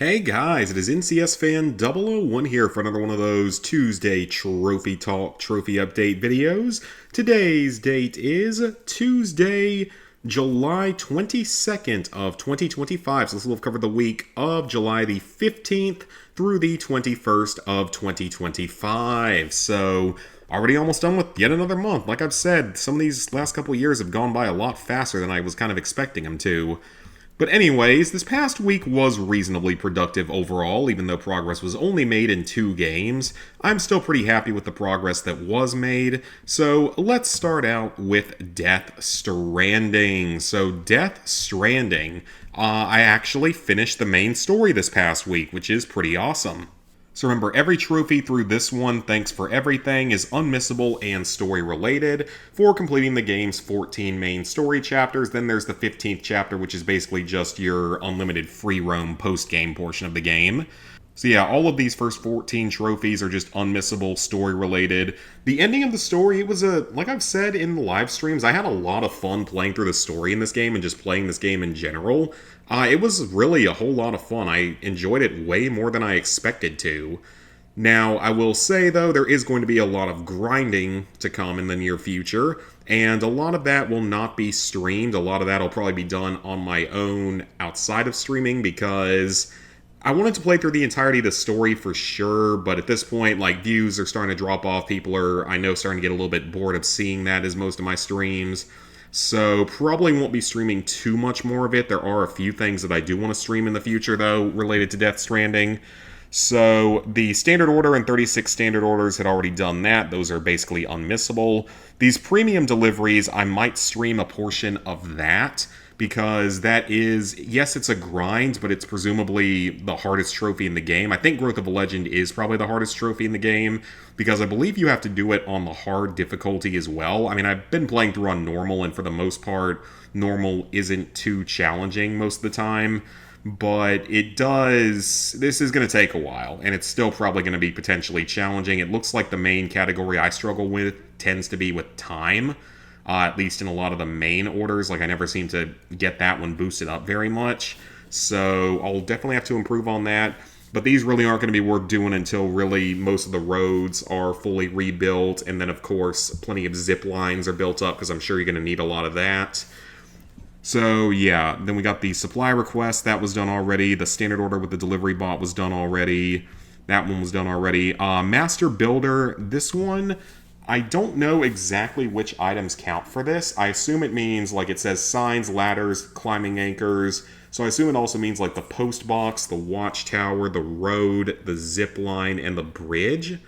Hey guys, it is NCS Fan 001 here for another one of those Tuesday Trophy Talk Trophy Update videos. Today's date is Tuesday, July 22nd of 2025. So this will have covered the week of July the 15th through the 21st of 2025. So already almost done with yet another month. Like I've said, some of these last couple years have gone by a lot faster than I was kind of expecting them to. But anyways, this past week was reasonably productive overall, even though progress was only made in 2 games. I'm still pretty happy with the progress that was made, so let's start out with Death Stranding. So Death Stranding, I actually finished the main story this past week, which is pretty awesome. So remember, every trophy through this one, thanks for everything, is unmissable and story related. For completing the game's 14 main story chapters, then there's the 15th chapter, which is basically just your unlimited free roam post-game portion of the game. So yeah, all of these first 14 trophies are just unmissable, story related. The ending of the story, it was like I've said in the live streams, I had a lot of fun playing through the story in this game and just playing this game in general. It was really a whole lot of fun. I enjoyed it way more than I expected to. Now, I will say, though, there is going to be a lot of grinding to come in the near future, and a lot of that will not be streamed. A lot of that will probably be done on my own outside of streaming, because I wanted to play through the entirety of the story for sure, but at this point, like, views are starting to drop off. People are, I know, starting to get a little bit bored of seeing that as most of my streams. So probably won't be streaming too much more of it. There are a few things that I do want to stream in the future, though, related to Death Stranding. So the Standard Order and 36 Standard Orders had already done that. Those are basically unmissable. These premium deliveries, I might stream a portion of that, because that is, yes, it's a grind, but it's presumably the hardest trophy in the game. I think Growth of a Legend is probably the hardest trophy in the game, because I believe you have to do it on the hard difficulty as well. I mean, I've been playing through on normal, and for the most part, normal isn't too challenging most of the time. But it does, this is going to take a while, and it's still probably going to be potentially challenging. It looks like the main category I struggle with tends to be with time. At least in a lot of the main orders. Like, I never seem to get that one boosted up very much. So I'll definitely have to improve on that. But these really aren't going to be worth doing until really most of the roads are fully rebuilt. And then, of course, plenty of zip lines are built up, because I'm sure you're going to need a lot of that. So, yeah. Then we got the supply request. That was done already. The standard order with the delivery bot was done already. That one was done already. Master Builder. This one, I don't know exactly which items count for this. I assume it means, like, it says signs, ladders, climbing anchors. So I assume it also means, like, the post box, the watchtower, the road, the zip line, and the bridge.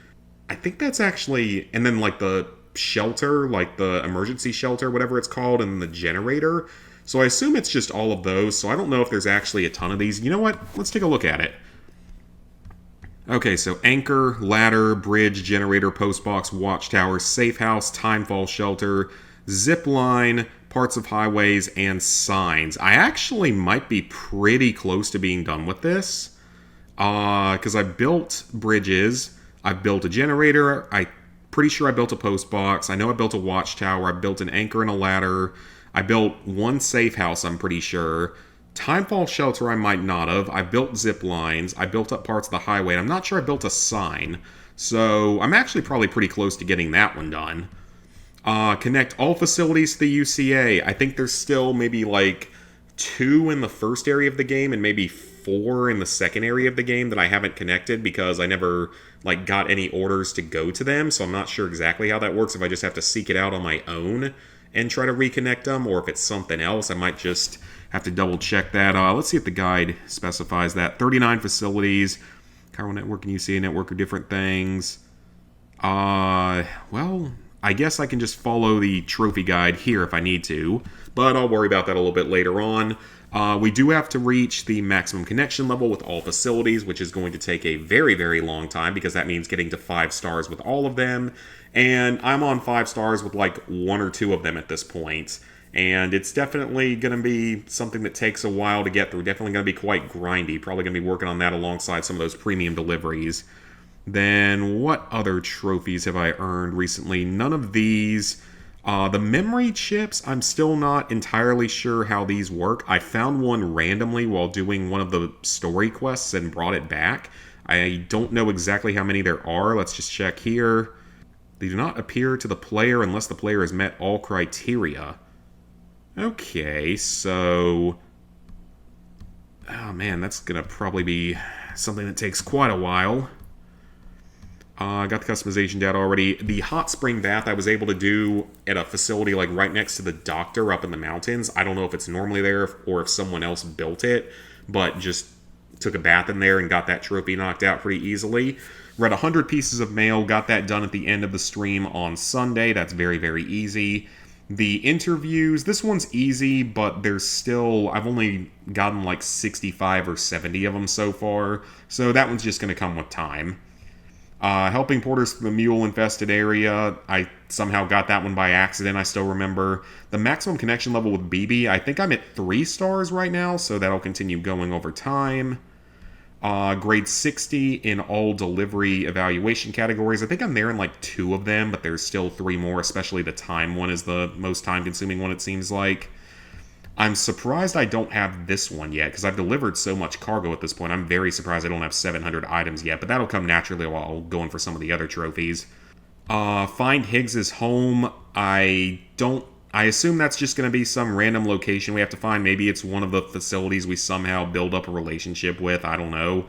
I think that's actually, and then, like, the shelter, like the emergency shelter, whatever it's called, and the generator. So I assume it's just all of those. So I don't know if there's actually a ton of these. You know what? Let's take a look at it. Okay, so anchor, ladder, bridge, generator, postbox, watchtower, safe house, timefall shelter, zip line, parts of highways, and signs. I actually might be pretty close to being done with this. Because I built bridges, I built a generator, I'm pretty sure I built a postbox, I know I built a watchtower, I built an anchor and a ladder, I built one safe house, I'm pretty sure. Timefall shelter I might not have. I built zip lines. I built up parts of the highway. And I'm not sure I built a sign. So I'm actually probably pretty close to getting that one done. Connect all facilities to the UCA. I think there's still maybe like 2 in the first area of the game and maybe 4 in the second area of the game that I haven't connected, because I never like got any orders to go to them. So I'm not sure exactly how that works, if I just have to seek it out on my own and try to reconnect them, or if it's something else. I might just have to double check that. Let's see if the guide specifies that. 39 facilities. Chiral network and UCA network are different things. Well, I guess I can just follow the trophy guide here if I need to, but I'll worry about that a little bit later on. We do have to reach the maximum connection level with all facilities, which is going to take a very, very long time, because that means getting to 5 stars with all of them. And I'm on 5 stars with like 1 or 2 of them at this point. And it's definitely going to be something that takes a while to get through. Definitely going to be quite grindy. Probably going to be working on that alongside some of those premium deliveries. Then what other trophies have I earned recently? None of these. The memory chips, I'm still not entirely sure how these work. I found one randomly while doing one of the story quests and brought it back. I don't know exactly how many there are. Let's just check here. They do not appear to the player unless the player has met all criteria. Okay, so... Oh man, that's gonna probably be something that takes quite a while. I got the customization data already. The hot spring bath I was able to do at a facility like right next to the doctor up in the mountains. I don't know if it's normally there or if someone else built it, but just took a bath in there and got that trophy knocked out pretty easily. Read 100 pieces of mail, got that done at the end of the stream on Sunday. That's very, very easy. The interviews, this one's easy, but there's still, I've only gotten like 65 or 70 of them so far, so that one's just going to come with time. Helping porters from the mule-infested area, I somehow got that one by accident, I still remember. The maximum connection level with BB, I think I'm at 3 stars right now, so that'll continue going over time. Grade 60 in all delivery evaluation categories. I think I'm there in like 2 of them, but there's still 3 more, especially the time one is the most time-consuming one, it seems like. I'm surprised I don't have this one yet, because I've delivered so much cargo at this point. I'm very surprised I don't have 700 items yet, but that'll come naturally while going for some of the other trophies. Find Higgs's home. I assume that's just going to be some random location we have to find. Maybe it's one of the facilities we somehow build up a relationship with. I don't know.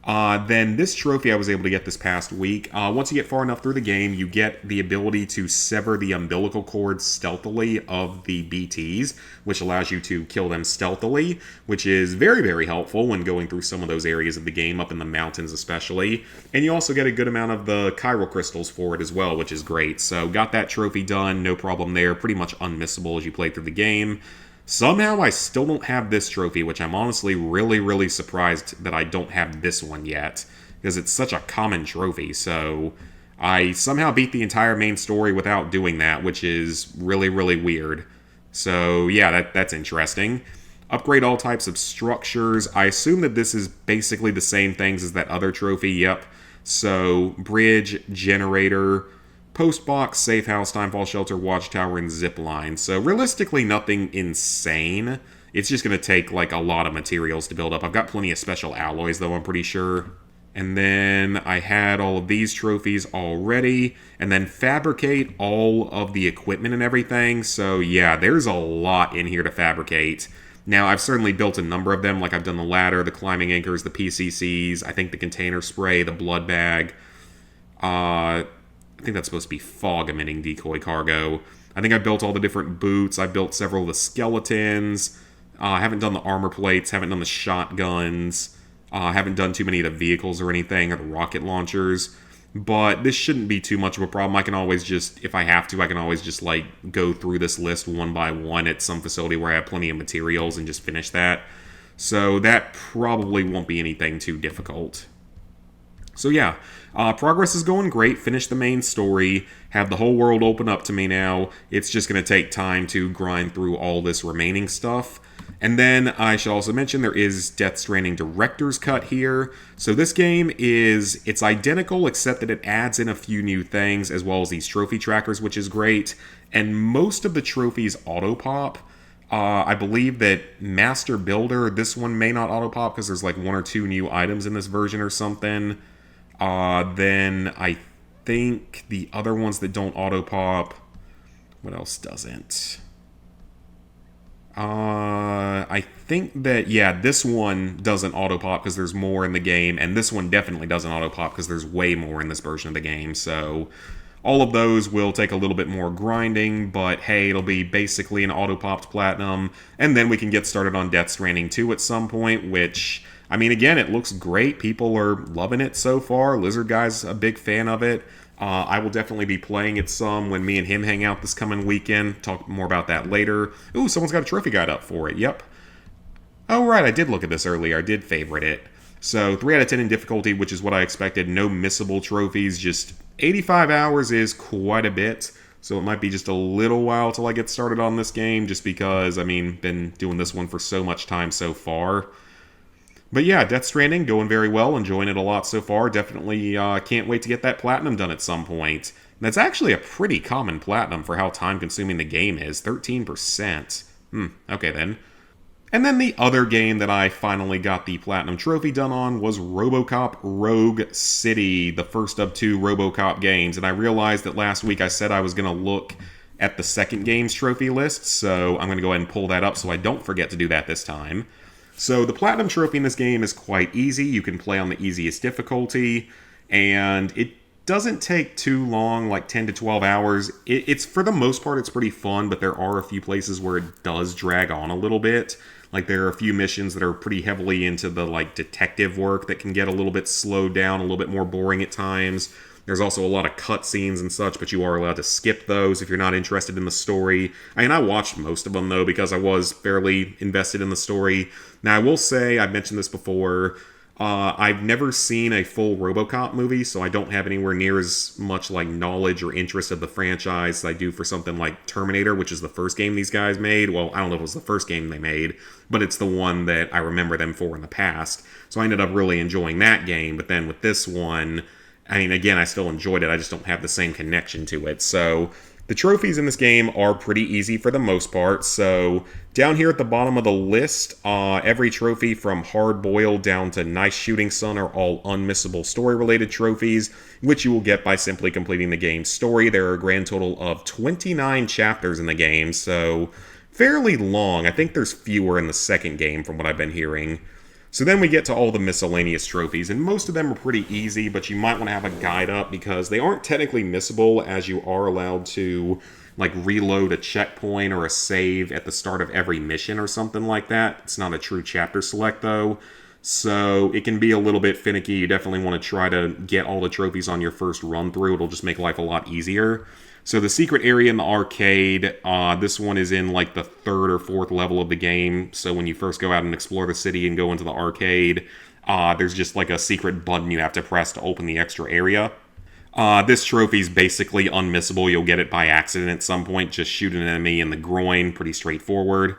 Then this trophy I was able to get this past week. Once you get far enough through the game, you get the ability to sever the umbilical cord stealthily of the BTs, which allows you to kill them stealthily, which is very, very helpful when going through some of those areas of the game, up in the mountains especially. And you also get a good amount of the chiral crystals for it as well, which is great. So got that trophy done, no problem there, pretty much unmissable as you play through the game. Somehow I still don't have this trophy, which I'm honestly really, really surprised that I don't have this one yet, because it's such a common trophy, so I somehow beat the entire main story without doing that, which is really, really weird. So yeah, that's interesting. Upgrade all types of structures. I assume that this is basically the same things as that other trophy, yep. So, bridge, generator, post box, safe house, timefall shelter, watchtower, and zip line. So realistically, nothing insane. It's just going to take like a lot of materials to build up. I've got plenty of special alloys though, I'm pretty sure. And then I had all of these trophies already. And then fabricate all of the equipment and everything. So yeah, there's a lot in here to fabricate. Now, I've certainly built a number of them, like I've done the ladder, the climbing anchors, the PCCs, I think the container spray, the blood bag. I think that's supposed to be fog-emitting decoy cargo. I think I built all the different boots. I built several of the skeletons. I haven't done the armor plates. Haven't done the shotguns. Haven't done too many of the vehicles or anything, or the rocket launchers. But this shouldn't be too much of a problem. I can always just, if I have to, I can always just, like, go through this list one by one at some facility where I have plenty of materials and just finish that. So that probably won't be anything too difficult. So yeah, progress is going great. Finished the main story. Have the whole world open up to me now. It's just going to take time to grind through all this remaining stuff. And then I should also mention there is Death Stranding Director's Cut here. So this game it's identical except that it adds in a few new things as well as these trophy trackers, which is great. And most of the trophies auto-pop. I believe that Master Builder, this one may not auto-pop because there's like 1 or 2 new items in this version or something. Then I think the other ones that don't auto-pop, what else doesn't? I think that, yeah, this one doesn't auto-pop because there's more in the game, and this one definitely doesn't auto-pop because there's way more in this version of the game, so all of those will take a little bit more grinding, but hey, it'll be basically an auto-popped platinum, and then we can get started on Death Stranding 2 at some point, which, I mean, again, it looks great. People are loving it so far. Lizard Guy's a big fan of it. I will definitely be playing it some when me and him hang out this coming weekend. Talk more about that later. Ooh, someone's got a trophy guide up for it. Yep. Oh, right, I did look at this earlier. I did favorite it. So, 3 out of 10 in difficulty, which is what I expected. No missable trophies. Just 85 hours is quite a bit. So, it might be just a little while till I get started on this game, just because, I mean, been doing this one for so much time so far. But yeah, Death Stranding, going very well, enjoying it a lot so far. Definitely can't wait to get that platinum done at some point. That's actually a pretty common platinum for how time-consuming the game is, 13%. Okay then. And then the other game that I finally got the Platinum Trophy done on was Robocop Rogue City, the first of 2 Robocop games. And I realized that last week I said I was going to look at the second game's trophy list, so I'm going to go ahead and pull that up so I don't forget to do that this time. So the Platinum Trophy in this game is quite easy. You can play on the easiest difficulty, and it doesn't take too long, like 10 to 12 hours. It's for the most part, it's pretty fun, but there are a few places where it does drag on a little bit. Like, there are a few missions that are pretty heavily into the, like, detective work that can get a little bit slowed down, a little bit more boring at times. There's also a lot of cutscenes and such, but you are allowed to skip those if you're not interested in the story. I mean, I watched most of them, though, because I was fairly invested in the story. Now, I will say, I've mentioned this before, I've never seen a full RoboCop movie, so I don't have anywhere near as much like knowledge or interest of the franchise as I do for something like Terminator, which is the first game these guys made. Well, I don't know if it was the first game they made, but it's the one that I remember them for in the past. So I ended up really enjoying that game, but then with this one, I mean, again, I still enjoyed it, I just don't have the same connection to it. So the trophies in this game are pretty easy for the most part. So down here at the bottom of the list, every trophy from Hard Boiled down to Nice Shooting Son are all unmissable story-related trophies, which you will get by simply completing the game's story. There are a grand total of 29 chapters in the game, so fairly long. I think there's fewer in the second game from what I've been hearing. So then we get to all the miscellaneous trophies, and most of them are pretty easy, but you might want to have a guide up because they aren't technically missable, as you are allowed to like reload a checkpoint or a save at the start of every mission or something like that. It's not a true chapter select though, so it can be a little bit finicky. You definitely want to try to get all the trophies on your first run through. It'll just make life a lot easier. So the secret area in the arcade, this one is in like the 3rd or 4th level of the game. So when you first go out and explore the city and go into the arcade, there's just like a secret button you have to press to open the extra area. This trophy's basically unmissable. You'll get it by accident at some point. Just shoot an enemy in the groin. Pretty straightforward.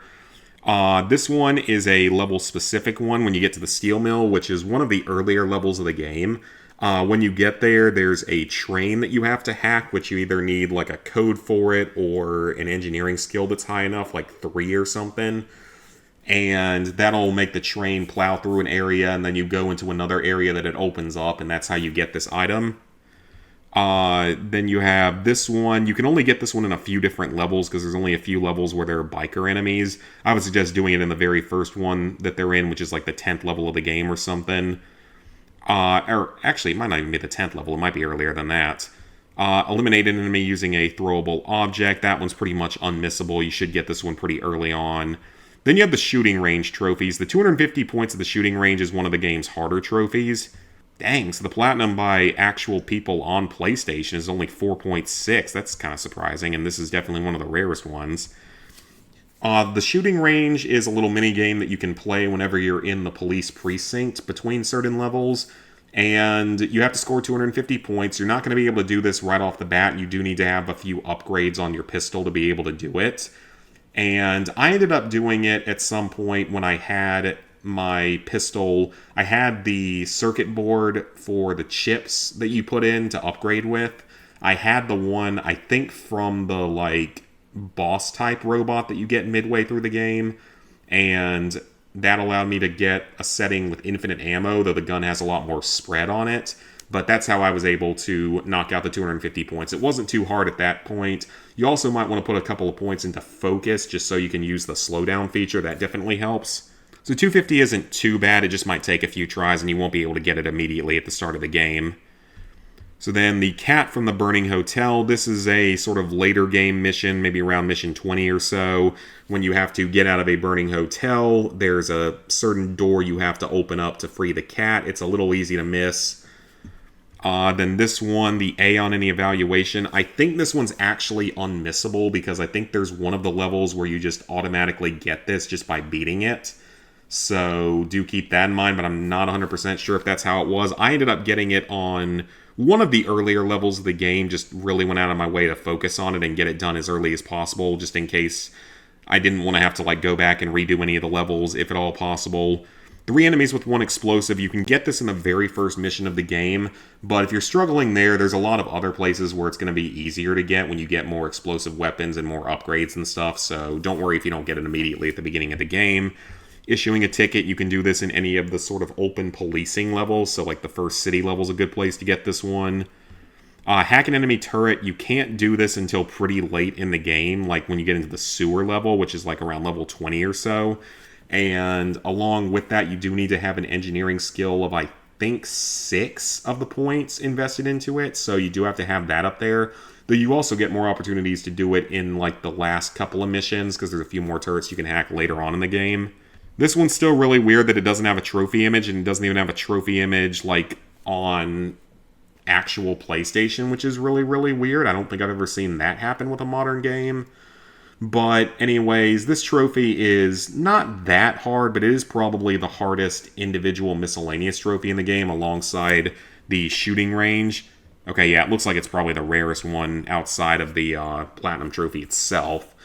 This one is a level-specific one when you get to the steel mill, which is one of the earlier levels of the game. When you get there, there's a train that you have to hack, which you either need like a code for it or an engineering skill that's high enough, like 3 or something. And that'll make the train plow through an area, and then you go into another area that it opens up, and that's how you get this item. Then you have this one. You can only get this one in a few different levels because there's only a few levels where there are biker enemies. I would suggest doing it in the very first one that they're in, which is like the 10th level of the game or something. Or actually, it might not even be the 10th level. It might be earlier than that. Eliminate an enemy using a throwable object. That one's pretty much unmissable. You should get this one pretty early on. Then you have the shooting range trophies. The 250 points of the shooting range is one of the game's harder trophies. Dang, so the platinum by actual people on PlayStation is only 4.6. That's kind of surprising, and this is definitely one of the rarest ones. The shooting range is a little mini-game that you can play whenever you're in the police precinct between certain levels, and you have to score 250 points. You're not going to be able to do this right off the bat. You do need to have a few upgrades on your pistol to be able to do it. And I ended up doing it at some point when I had my pistol. I had the circuit board for the chips that you put in to upgrade with. I had the one, I think, from the, like, boss type robot that you get midway through the game, and that allowed me to get a setting with infinite ammo, though the gun has a lot more spread on it. But that's how I was able to knock out the 250 points. It wasn't too hard at that point. You also might want to put a couple of points into focus just so you can use the slowdown feature. That definitely helps. So 250 isn't too bad. It just might take a few tries and you won't be able to get it immediately at the start of the game. So then the cat from the burning hotel, this is a sort of later game mission, maybe around mission 20 or so, when you have to get out of a burning hotel. There's a certain door you have to open up to free the cat. It's a little easy to miss. Then this one, the A on any evaluation, I think this one's actually unmissable because I think there's one of the levels where you just automatically get this just by beating it. So do keep that in mind, but I'm not 100% sure if that's how it was. I ended up getting it on one of the earlier levels of the game, just really went out of my way to focus on it and get it done as early as possible, just in case I didn't want to have to like go back and redo any of the levels, if at all possible. 3 enemies with 1 explosive. You can get this in the very first mission of the game, but if you're struggling there's a lot of other places where it's going to be easier to get when you get more explosive weapons and more upgrades and stuff, so don't worry if you don't get it immediately at the beginning of the game. Issuing a ticket, you can do this in any of the sort of open policing levels, so like the first city level is a good place to get this one. Hack an enemy turret, you can't do this until pretty late in the game, like when you get into the sewer level, which is like around level 20 or so. And along with that, you do need to have an engineering skill of, I think, 6 of the points invested into it, so you do have to have that up there. Though you also get more opportunities to do it in like the last couple of missions, because there's a few more turrets you can hack later on in the game. This one's still really weird that it doesn't have a trophy image, and it doesn't even have a trophy image like on actual PlayStation, which is really, really weird. I don't think I've ever seen that happen with a modern game. But anyways, this trophy is not that hard, but it is probably the hardest individual miscellaneous trophy in the game alongside the shooting range. Okay, yeah, it looks like it's probably the rarest one outside of the Platinum Trophy itself.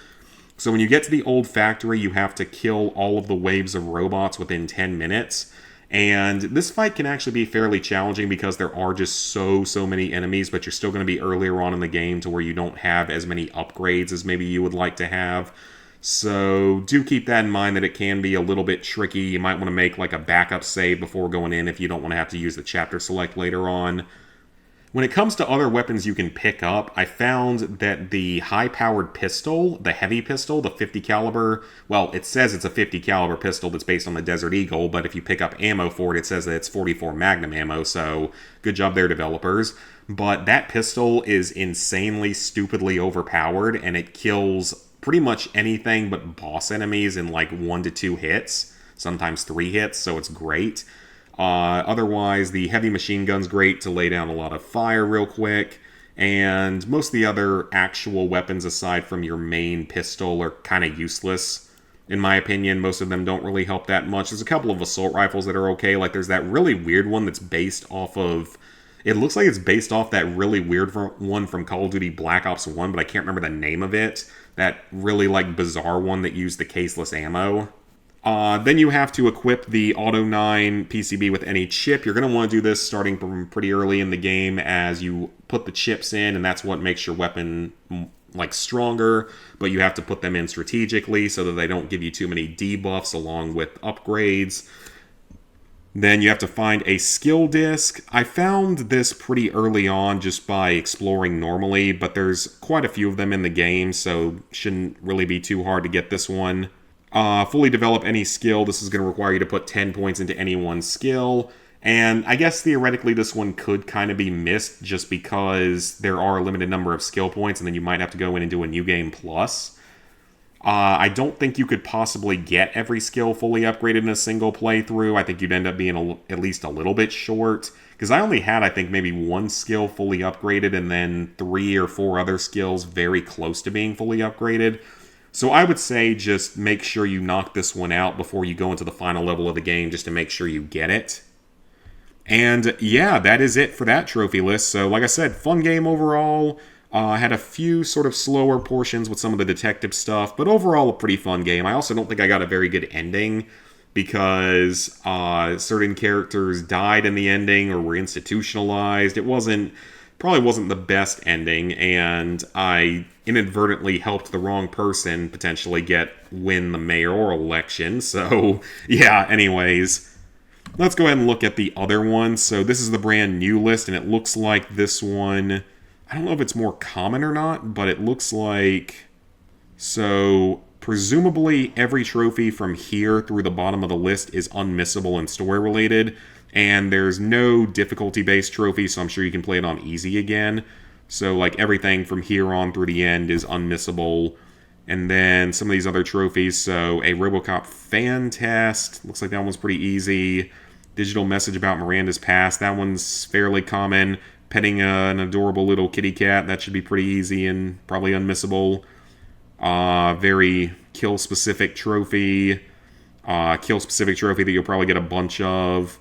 So when you get to the old factory, you have to kill all of the waves of robots within 10 minutes. And this fight can actually be fairly challenging because there are just so many enemies, but you're still going to be earlier on in the game to where you don't have as many upgrades as maybe you would like to have. So do keep that in mind that it can be a little bit tricky. You might want to make like a backup save before going in if you don't want to have to use the chapter select later on. When it comes to other weapons you can pick up, I found that the high-powered pistol, the heavy pistol, the 50 caliber, well, it says it's a 50 caliber pistol that's based on the Desert Eagle, but if you pick up ammo for it, it says that it's 44 Magnum ammo, so good job there, developers. But that pistol is insanely, stupidly overpowered, and it kills pretty much anything but boss enemies in like 1 to 2 hits, sometimes 3 hits, so it's great. Otherwise, the heavy machine gun's great to lay down a lot of fire real quick, and most of the other actual weapons aside from your main pistol are kind of useless. In my opinion, most of them don't really help that much. There's a couple of assault rifles that are okay, like there's that really weird one that's based off of... It looks like it's based off that really weird one from Call of Duty Black Ops 1, but I can't remember the name of it. That really like bizarre one that used the caseless ammo. Then you have to equip the Auto 9 PCB with any chip. You're going to want to do this starting from pretty early in the game as you put the chips in, and that's what makes your weapon like stronger, but you have to put them in strategically so that they don't give you too many debuffs along with upgrades. Then you have to find a skill disc. I found this pretty early on just by exploring normally, but there's quite a few of them in the game, so shouldn't really be too hard to get this one. Fully develop any skill. This is going to require you to put 10 points into any one skill. And I guess theoretically this one could kind of be missed just because there are a limited number of skill points and then you might have to go in and do a new game plus. I don't think you could possibly get every skill fully upgraded in a single playthrough. I think you'd end up being at least a little bit short. Because I only had, I think, maybe 1 skill fully upgraded and then 3 or 4 other skills very close to being fully upgraded. So I would say just make sure you knock this one out before you go into the final level of the game just to make sure you get it. And yeah, that is it for that trophy list. So like I said, fun game overall. I had a few sort of slower portions with some of the detective stuff, but overall a pretty fun game. I also don't think I got a very good ending because certain characters died in the ending or were institutionalized. Probably wasn't the best ending, and I inadvertently helped the wrong person potentially win the mayoral election. So yeah, anyways, let's go ahead and look at the other ones. So this is the brand new list, and it looks like this one, I don't know if it's more common or not, but it looks like, so presumably every trophy from here through the bottom of the list is unmissable and story related. And there's no difficulty-based trophy, so I'm sure you can play it on easy again. So, like, everything from here on through the end is unmissable. And then some of these other trophies, so a Robocop fan test, looks like that one's pretty easy. Digital message about Miranda's past, that one's fairly common. Petting an adorable little kitty cat, that should be pretty easy and probably unmissable. Very kill-specific trophy. Kill-specific trophy that you'll probably get a bunch of.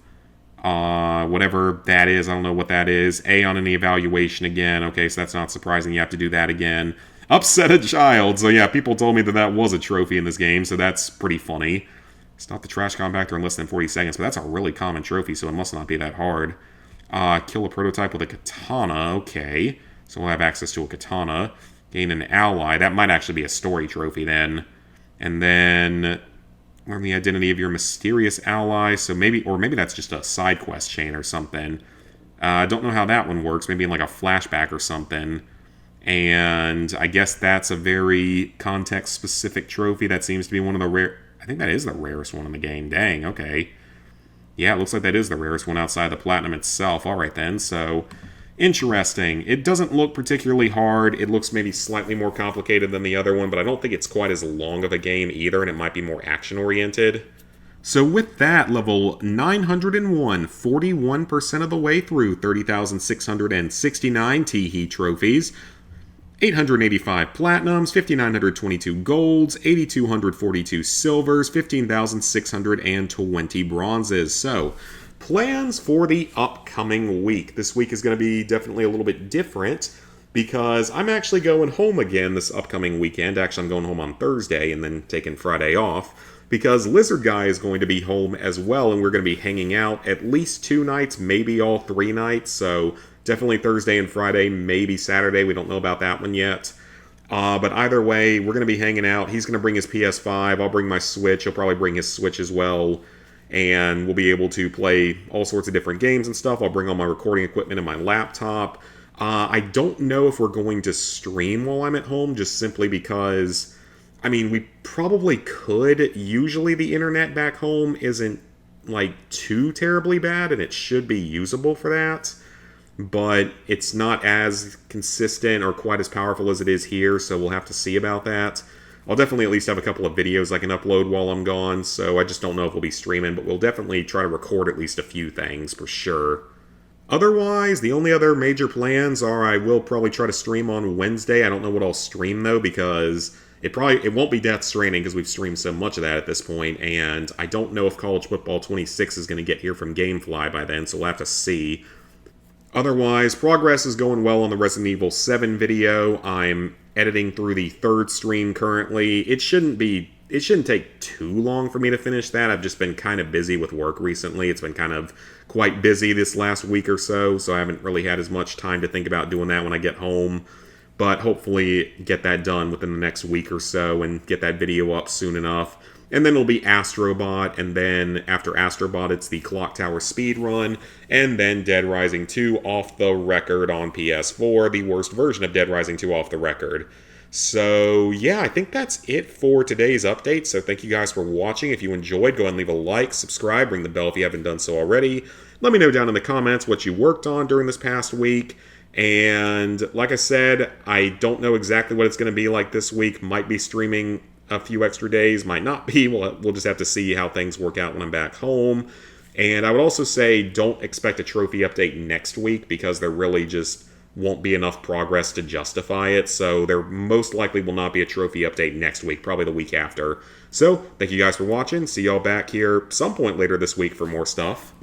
Whatever that is, I don't know what that is. A on any evaluation again. Okay, so that's not surprising. You have to do that again. Upset a child. So yeah, people told me that was a trophy in this game, so that's pretty funny. Stop the trash compactor in less than 40 seconds, but that's a really common trophy, so it must not be that hard. Kill a prototype with a katana, okay. So we'll have access to a katana. Gain an ally, that might actually be a story trophy then. And then learn the identity of your mysterious ally, so maybe that's just a side quest chain or something. I don't know how that one works, maybe in like a flashback or something. And I guess that's a very context-specific trophy. That seems to be one of the rare... I think that is the rarest one in the game. Dang, okay. Yeah, it looks like that is the rarest one outside the Platinum itself. Alright then, so... Interesting. It doesn't look particularly hard. It looks maybe slightly more complicated than the other one, but I don't think it's quite as long of a game either, and it might be more action-oriented. So with that, level 901, 41% of the way through, 30,669 Tee trophies, 885 platinums, 5,922 golds, 8,242 silvers, 15,620 bronzes. So, plans for the upcoming week. This week is going to be definitely a little bit different because I'm actually going home again this upcoming weekend. Actually, I'm going home on Thursday and then taking Friday off because Lizard Guy is going to be home as well, and we're going to be hanging out at least 2 nights, maybe all 3 nights. So definitely Thursday and Friday, maybe Saturday. We don't know about that one yet. But either way, we're going to be hanging out. He's going to bring his PS5. I'll bring my Switch. He'll probably bring his Switch as well. And we'll be able to play all sorts of different games and stuff. I'll bring all my recording equipment and my laptop. I don't know if we're going to stream while I'm at home, just simply because, I mean, we probably could. Usually the internet back home isn't, like, too terribly bad, and it should be usable for that. But it's not as consistent or quite as powerful as it is here, so we'll have to see about that. I'll definitely at least have a couple of videos I can upload while I'm gone, so I just don't know if we'll be streaming, but we'll definitely try to record at least a few things for sure. Otherwise, the only other major plans are I will probably try to stream on Wednesday. I don't know what I'll stream, though, because it won't be Death Stranding because we've streamed so much of that at this point, and I don't know if College Football 26 is going to get here from Gamefly by then, so we'll have to see. Otherwise, progress is going well on the Resident Evil 7 video. I'm editing through the 3rd stream currently. It shouldn't take too long for me to finish that. I've just been kind of busy with work recently. It's been kind of quite busy this last week or so, so I haven't really had as much time to think about doing that when I get home. But hopefully get that done within the next week or so and get that video up soon enough. And then it'll be Astrobot, and then after Astrobot, it's the Clock Tower speedrun, and then Dead Rising 2 off the record on PS4, the worst version of Dead Rising 2 off the record. So, yeah, I think that's it for today's update, so thank you guys for watching. If you enjoyed, go ahead and leave a like, subscribe, ring the bell if you haven't done so already. Let me know down in the comments what you worked on during this past week. And like I said, I don't know exactly what it's going to be like this week. Might be streaming a few extra days, might not be. We'll just have to see how things work out when I'm back home. And I would also say don't expect a trophy update next week because there really just won't be enough progress to justify it. So there most likely will not be a trophy update next week, probably the week after. So thank you guys for watching. See y'all back here some point later this week for more stuff.